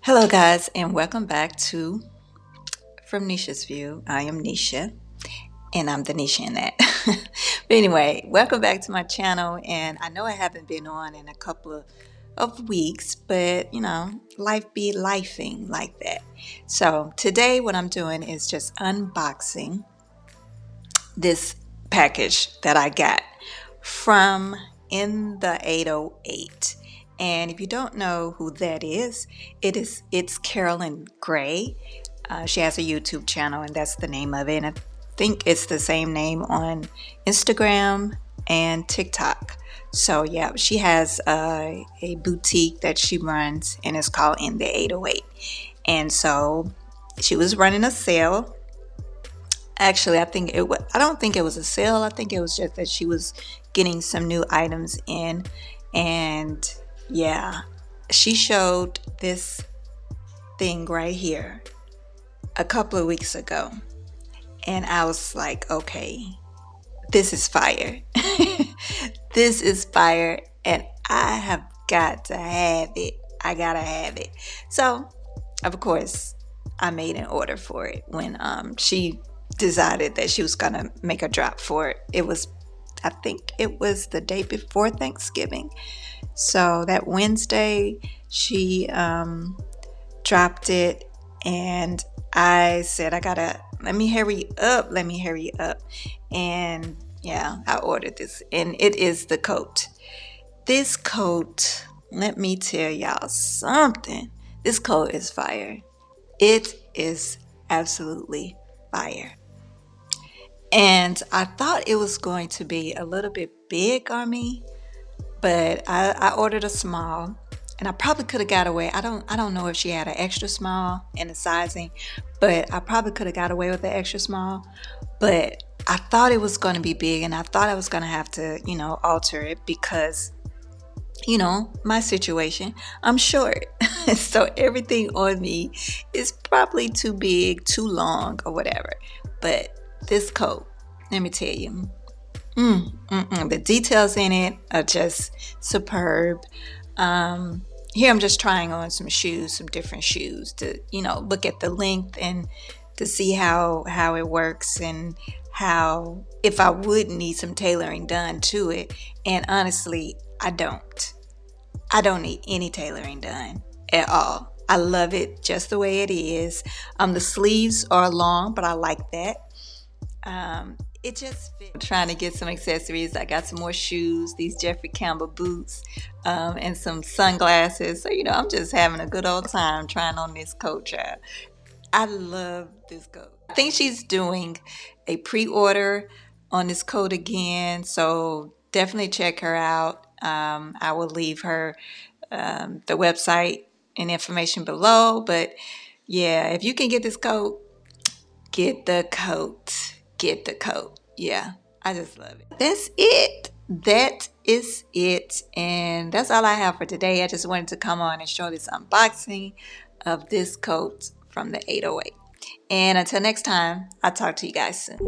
Hello guys, and welcome back to From Nisha's View. I am Nisha, and I'm the Nisha in that. But anyway, welcome back to my channel, and I know I haven't been on in a couple of weeks, but life be lifing like that. So today what I'm doing is just unboxing this package that I got from In the 808. And if you don't know who that is, it's Carolyn Gray. She has a YouTube channel, and that's the name of it. And I think it's the same name on Instagram and TikTok. So yeah, she has a boutique that she runs, and it's called In the 808. And so she was running a sale. Actually, I don't think it was a sale. I think it was just that she was getting some new items in. And yeah, she showed this thing right here a couple of weeks ago. And I was like, okay, this is fire. This is fire. And I have got to have it. I gotta have it. So, of course, I made an order for it when she decided that she was gonna make a drop for it. I think it was the day before Thanksgiving. So that Wednesday, she dropped it, and I said, let me hurry up. And yeah, I ordered this, and it is the coat. This coat, let me tell y'all something. This coat is fire. It is absolutely fire. And I thought it was going to be a little bit big on me, but I ordered a small, and I probably could have got away. I don't know if she had an extra small in the sizing, but I probably could have got away with the extra small. But I thought it was going to be big, and I thought I was going to have to, alter it because, my situation, I'm short. So everything on me is probably too big, too long, or whatever. But this coat, let me tell you, the details in it are just superb. Here I'm just trying on some different shoes to, look at the length and to see how it works, and how, if I would need some tailoring done to it. And honestly, I don't need any tailoring done at all. I love it just the way it is. The sleeves are long, but I like that. It just fits. Trying to get some accessories. I got some more shoes, these Jeffrey Campbell boots, and some sunglasses. So, I'm just having a good old time trying on this coat, child. I love this coat. I think she's doing a pre-order on this coat again, so definitely check her out. I will leave her the website and information below. But yeah, if you can get this coat, get the coat. Get the coat. Yeah, I just love it. That's it. That is it. And that's all I have for today. I just wanted to come on and show this unboxing of this coat from the 808. And until next time, I'll talk to you guys soon.